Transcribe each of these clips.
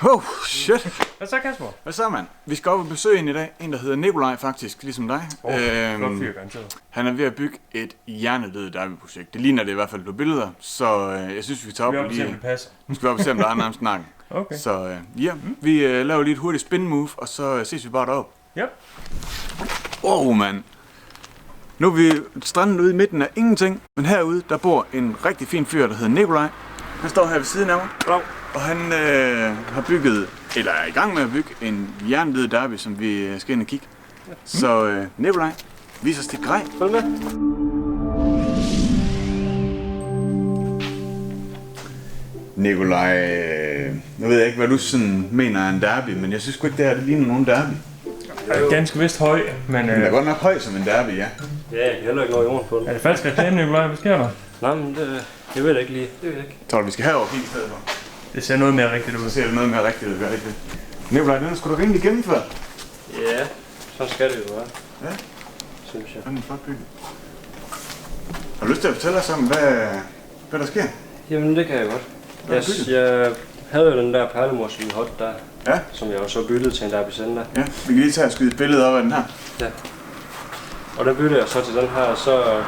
Oh, shit. Hvad så, Kasper? Hvad så, mand? Vi skal op og besøge en i dag. En, der hedder Nikolaj, faktisk, ligesom dig. Flot fyr, garanteret. Han er ved at bygge et hjernedødt derbyprojekt. Det ligner det i hvert fald på billeder, så jeg synes, vi tager op og lige... Nu skal vi op og se, om der er nærmest snakken. Okay. Så vi laver lige et hurtigt spin move, og så ses vi bare deroppe. Ja. Mand. Nu er vi strandet ude i midten af ingenting, men herude, der bor en rigtig fin fyr, der hedder Nikolaj. Han står her ved siden af mig. Bra. Og han har bygget, eller er i gang med at bygge, en hjernedød derby, som vi skal ind og kigge. Så Nikolaj, vis os dit grej. Følg med. Nikolaj, jeg ved ikke, hvad du sådan mener er en derby, men jeg synes sgu ikke, det ligner nogen derby. Jeg er ganske vist høj, men... Den er godt nok høj som en derby, ja. Ja, jeg heller ikke noget jorden på den. Er det falsk reklame, Nikolaj? Hvad sker der? Nej, men jeg ved det ikke lige. Det ved jeg ikke. Tror du, vi skal herover kigge i stedet for? Det ser noget mere rigtigt ud. Så ser det noget mere rigtigt ud, gør det ikke det? Nikolaj, den er sgu da rimelig gennemført. Ja, sådan skal det jo være. Ja. Synes jeg. Den er flot bygget. Har du lyst til at fortælle os om, hvad der sker? Jamen, det kan jeg godt. Jeg havde jo den der perlemors i hot der, Ja. som jeg jo så byttede til en derby center. Ja, vi kan lige tage og skyde et billede op af den her. Ja. Og der byttede jeg så til den her, og så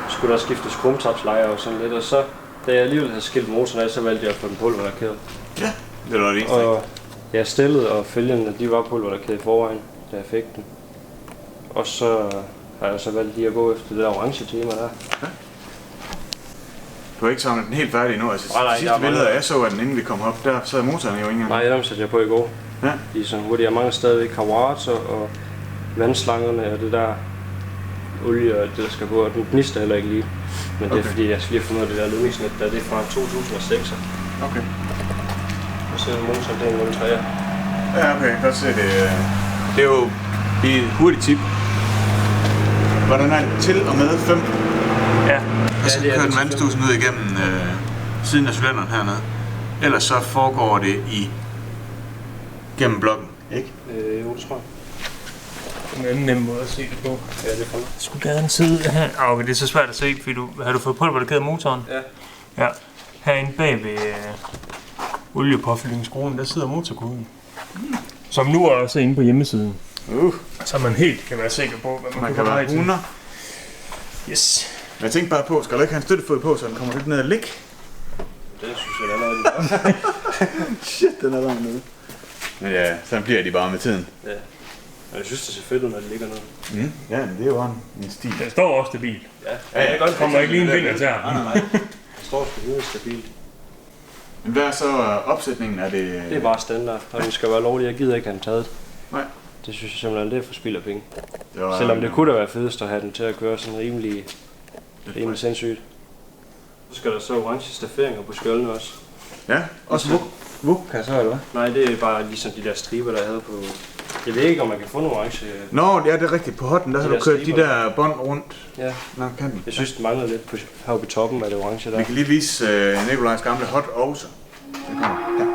skulle der skiftes krumtapslejer og sådan lidt, og så, da jeg alligevel havde skilt motoren af, så valgte jeg at få den pulverlakeret. Ja, det var det eneste. Og jeg stillede, og fælgene, de var pulverlakeret i forvejen, da jeg fik den. Og så har jeg så valgt lige at gå efter det der orange tema der. Ja. Du har ikke samlet den helt færdig endnu. Altså, Nej, sidste billeder, jeg så af den, inden vi kom op, der sad motoren jo ikke engang. Nej, dem satte jeg på i går. Ja. De er sådan hurtigt. Jeg mangler stadigvæk karburator og vandslangerne og det der olie og det der skal på. Og den gnister heller ikke lige. Men det er fordi, jeg skal lige have fundet ud af det der ledningsnet der. Det er fra 2006. Okay. Og så er motoren, det er en 03'er. Ja, okay. Godt se det. Det er jo et hurtigt tip. Hvordan er det til og med 5? Ja. Og så kører den vandstusen ud igennem siden af cylinderen hernede. Ellers så foregår det gennem blokken, ikke? Jo, det tror jeg. Det er en nem måde at se det på. Ja, det er for mig. Jeg skulle gerne sidde her. Okay, det er så svært at se, fordi har du fået pulverlakeret motoren? Ja. Ja. Herinde bag ved oliepåfyldningsskruen, der sidder motorkoden. Som nu er også inde på hjemmesiden. Så man helt kan være sikker på, hvad man kan være runer. Yes. Men jeg tænkte bare på, skal du ikke have en støttefod på, så den kommer lidt ned og ligge? Det synes jeg, der er noget, Shit, den er langt nede. Men ja, sådan bliver de bare med tiden. Ja. Men jeg synes, det ser fedt ud, når det ligger nede. Ja, men det er jo en stil. Den står også stabil. Ja, Ja, Der kommer ikke lige en vind til her. Nej. Det står sgu stabilt. Men hvad er så opsætningen af det? Det er bare standard, og den skal være lovlig. Jeg gider ikke have den taget. Nej. Det synes jeg simpelthen, det er for spild af penge. Jo, Selvom det kunne da være fedest at have den til at køre sådan rimelig sindssygt. Så skal der så orange stafferinger på skjoldene også. Ja, også vugkasser, så eller hvad? Nej, det er bare ligesom de der striber, der jeg havde på... Jeg ved ikke, om man kan få en orange... Nå, ja, det er rigtigt. På hotten, der har du kørt de der bånd rundt. Ja. Nå, kan den? Jeg synes, den mangler lidt heroppe i toppen af det orange der. Vi kan lige vise Nikolajs gamle hot også. Den kommer. Ja.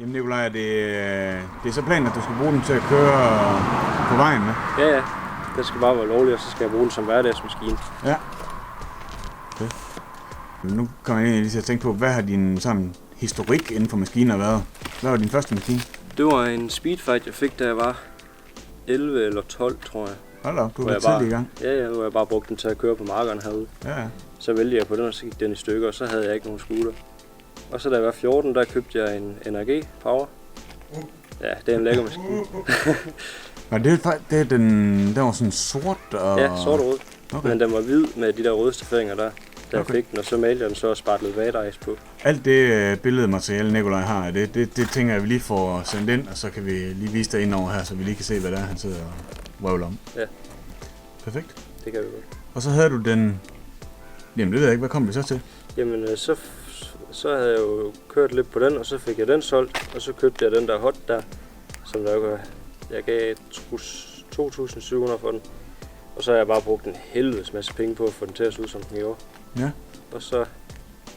Jamen Nikolaj, det er så planen, at du skal bruge den til at køre på vejen med? Ja. Det skal bare være lovligt, og så skal jeg bruge den som hverdagsmaskine. Ja. Okay. Nu kommer jeg lige til at tænke på, hvad har din sådan historik inden for maskiner været? Hvad var din første maskine? Det var en speedfight, jeg fik, da jeg var 11 eller 12, tror jeg. Hold op, du var tidlig i gang. Ja, hvor jeg bare brugte den til at køre på markerne herude. Ja. Så vælgte jeg på den, og så gik den i stykker, og så havde jeg ikke nogen scooter. Og så da jeg var 14, der købte jeg en NRG Power. Ja, det er en lækker maskine. Og det er den var sådan sort og... Ja, sort og rød. Okay. Men den var hvid med de der røde stafferinger der, jeg fik den, og så malte jeg den så og spart lidt vaterice på. Alt det billedmateriale, Nikolaj har, det tænker jeg, vi lige får sendt ind, og så kan vi lige vise det ind over her, så vi lige kan se, hvad det er, han sidder og vrøvler om. Ja. Perfekt. Det kan vi godt. Og så havde du den... Jamen, det ved jeg ikke. Hvad kom vi så til? Jamen, så så havde jeg jo kørt lidt på den, og så fik jeg den solgt, og så købte jeg den der hot der, som jeg gav 2.700 for den. Og så har jeg bare brugt en helvedes masse penge på at få den til at se ud, som den gjorde. Ja. Og så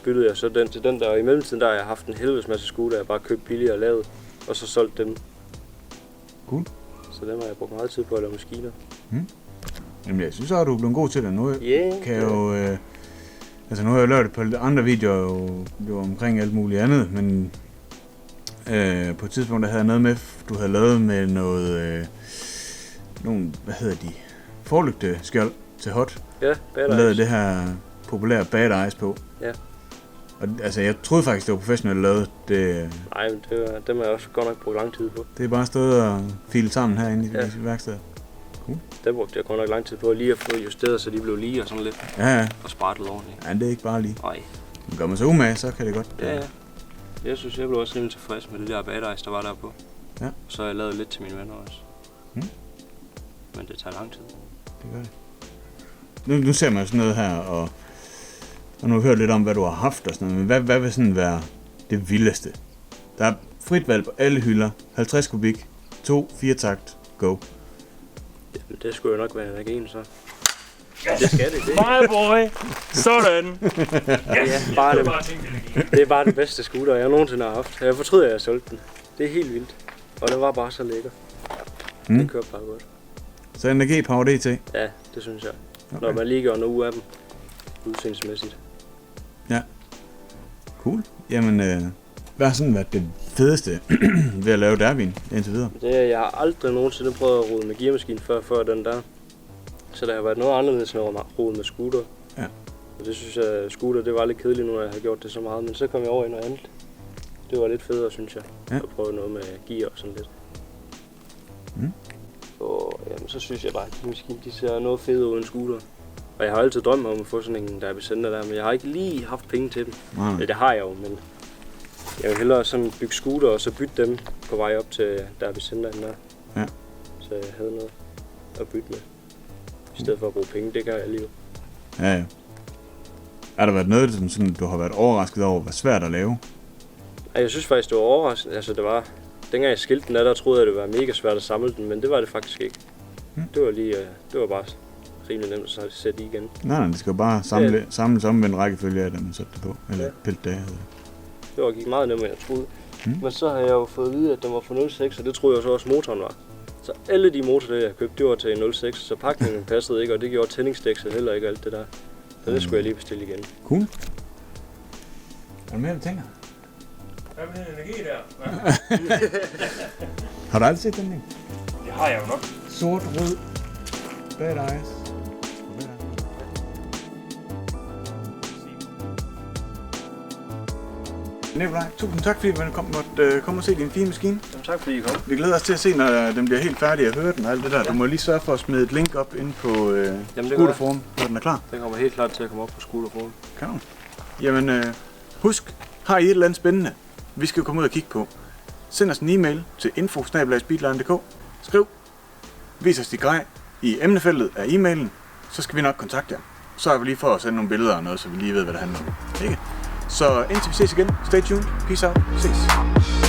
byttede jeg så den til den der, og i mellemtiden der har jeg haft en helvedes masse scooter, jeg bare købt billigere og lavet, og så solgt dem. Cool. Så dem har jeg brugt meget tid på at lave maskiner. Jamen jeg synes også, at du er blevet god til det. Nu Yeah, kan jeg jo... altså nu har jeg lavet det på andre videoer jo omkring alt muligt andet, men på et tidspunkt der havde jeg noget med, du havde lavet med noget... nogle, hvad hedder de? Forlygteskjold til hot. Ja, Du lavede det her populære bad eyes på. Ja. Og altså jeg troede faktisk, det var professionelt lavet. Nej, men dem har jeg også godt nok brugt lang tid på. Det er bare stået og filet sammen herinde i værkstedet. Det brugte jeg godt nok lang tid på lige at få justeret, så de blev lige og sådan lidt. Ja. Og sprættet ordentligt. Ja, det er ikke bare lige. Nej. Men gør man sig umage, så kan det godt. Ja. Jeg synes, jeg blev også rimelig tilfreds med det der bad ice, der var der på. Ja. Så har jeg lavet lidt til mine venner også. Men det tager lang tid. Det gør det. Nu ser man sådan noget her, og nu har vi hørt lidt om, hvad du har haft og sådan noget, men hvad vil sådan være det vildeste? Der er frit valg på alle hylder, 50 kubik, 4-takt, go. Jamen, det skulle jo nok være energien, så. Det skal det. My boy! Sådan! Det er bare den bedste scooter, jeg nogensinde har haft. Jeg fortryder, at jeg solgte den. Det er helt vildt. Og den var bare så lækker. Det kører bare godt. Så energi Power DT? Ja, det synes jeg. Okay. Når man lige gør noget ud af dem. Udseendsmæssigt. Ja. Cool. Jamen, hvad har sådan været det fedeste ved at lave dervin indtil videre? Jeg har aldrig nogensinde prøvet at rode med gearmaskinen før den der. Så der har været noget anderledes end at rode med scooter. Ja. Og det synes jeg, scooter det var lidt kedeligt nu, når jeg har gjort det så meget. Men så kom jeg over i noget andet. Det var lidt federe, synes jeg. Ja. At prøve noget med gear og sådan lidt. Og jamen, så synes jeg bare, at gearmaskinen de ser noget federe ud end scooter. Og jeg har altid drømt om at få sådan en Derby Center der, men jeg har ikke lige haft penge til dem. Nej. Ja, det har jeg jo, men jeg vil hellere sådan bygge scooter og så bytte dem på vej op til Derby Center end der. Ja. Så jeg havde noget at bytte med. I stedet for at bruge penge, det gør jeg alligevel. Ja. Er der været noget, som sådan, du har været overrasket over, hvor svært at lave? Jeg synes faktisk, det var overraskende. Altså, det var... Dengang jeg skilte den der troede jeg, det var mega svært at samle den, men det var det faktisk ikke. Det var bare rimelig nemt at sætte i igen. Nej, det skal jo bare samles om med en rækkefølge af dem, og sætte det på. Eller pilte det af. Det gik meget nemmere, end jeg troede. Men så har jeg jo fået at vide, at den var for 0,6, og det troede jeg så også motoren var. Så alle de motorer, jeg købte, det var til 0,6, så pakningen passede ikke, og det gjorde tændingsdækset heller ikke alt det der. Så det skulle jeg lige bestille igen. Cool. Er der mere, du tænker? Hvad med den energi der? Har du aldrig set den ting? Det har jeg jo nok. Sort, rød, bad eyes. Nikolaj, tusind tak fordi du måtte komme og se din fine maskine. Jamen, tak fordi I kom. Vi glæder os til at se, når den bliver helt færdig at høre den og alt det der. Du må lige sørge for at smide et link op inde på Scooterforum, når den er klar. Den kommer helt klart til at komme op på Scooterforum. Kanon. Jamen, husk, har I et eller andet spændende, vi skal komme ud og kigge på. Send os en e-mail til info@speedline.dk. Skriv, vis os dit grej i emnefeltet af e-mailen, så skal vi nok kontakte jer. Så er vi lige for at sende nogle billeder og noget, så vi lige ved, hvad det handler om. Ikke? Så indtil vi ses igen, stay tuned, peace out, ses.